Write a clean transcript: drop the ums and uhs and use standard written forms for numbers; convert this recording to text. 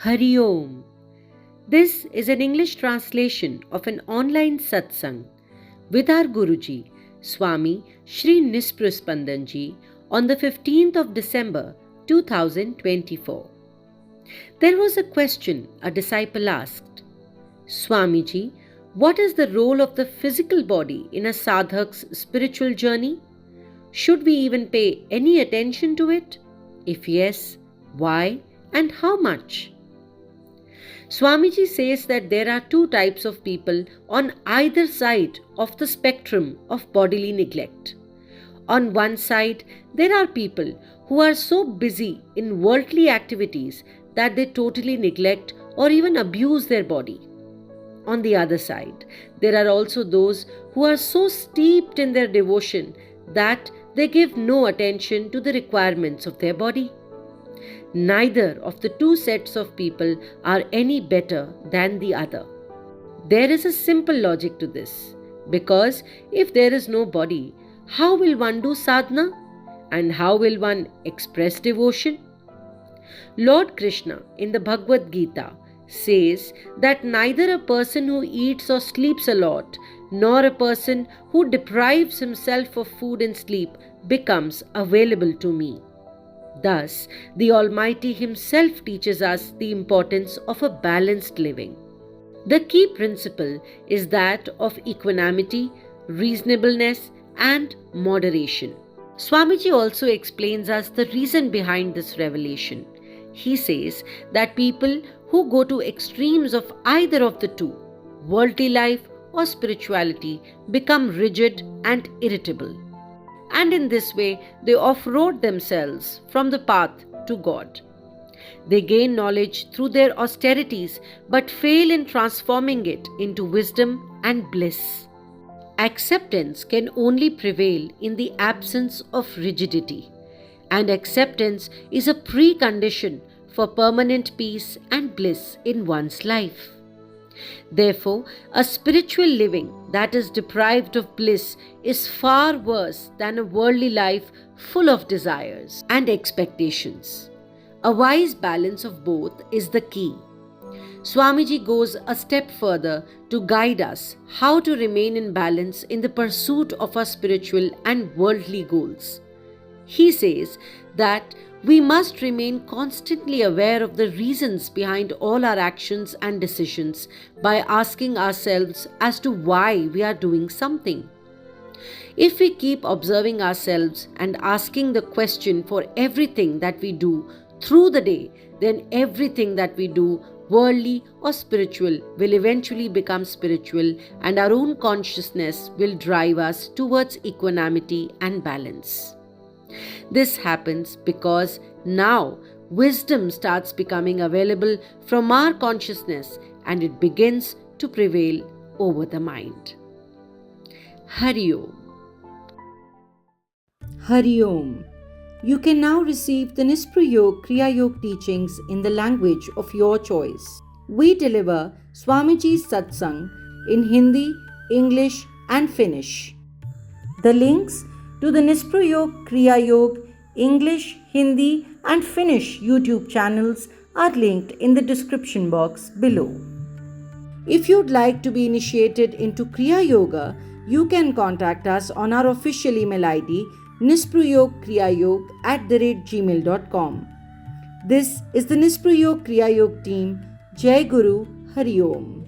Hari Om. This is an English translation of an online satsang with our Guruji, Swami Shri Nispruspandanji, on the 15th of December 2024. There was a question a disciple asked, Swamiji, what is the role of the physical body in a sadhak's spiritual journey? Should we even pay any attention to it? If yes, why and how much? Swamiji says that there are two types of people on either side of the spectrum of bodily neglect. On one side, there are people who are so busy in worldly activities that they totally neglect or even abuse their body. On the other side, there are also those who are so steeped in their devotion that they give no attention to the requirements of their body. Neither of the two sets of people are any better than the other. There is a simple logic to this, because if there is no body, how will one do sadhana? And how will one express devotion? Lord Krishna in the Bhagavad Gita says that neither a person who eats or sleeps a lot, nor a person who deprives himself of food and sleep becomes available to me. Thus, the Almighty Himself teaches us the importance of a balanced living. The key principle is that of equanimity, reasonableness, and moderation. Swamiji also explains us the reason behind this revelation. He says that people who go to extremes of either of the two, worldly life or spirituality, become rigid and irritable. And in this way, they off-road themselves from the path to God. They gain knowledge through their austerities but fail in transforming it into wisdom and bliss. Acceptance can only prevail in the absence of rigidity, and acceptance is a precondition for permanent peace and bliss in one's life. Therefore, a spiritual living that is deprived of bliss is far worse than a worldly life full of desires and expectations. A wise balance of both is the key. Swamiji goes a step further to guide us how to remain in balance in the pursuit of our spiritual and worldly goals. He says that we must remain constantly aware of the reasons behind all our actions and decisions by asking ourselves as to why we are doing something. If we keep observing ourselves and asking the question for everything that we do through the day, then everything that we do, worldly or spiritual, will eventually become spiritual, and our own consciousness will drive us towards equanimity and balance. This happens because now wisdom starts becoming available from our consciousness and it begins to prevail over the mind. Hari Om. Hari Om. You can now receive the Nispru Yog Kriya Yog teachings in the language of your choice. We deliver Swamiji's satsang in Hindi, English and Finnish. The links to the Nispru Yog Kriya Yog English, Hindi and Finnish YouTube channels are linked in the description box below. If you'd like to be initiated into Kriya Yoga, you can contact us on our official email ID nispruyogkriyayog@gmail.com. This is the Nispru Yog Kriya Yog team. Jai Guru, Hari Om.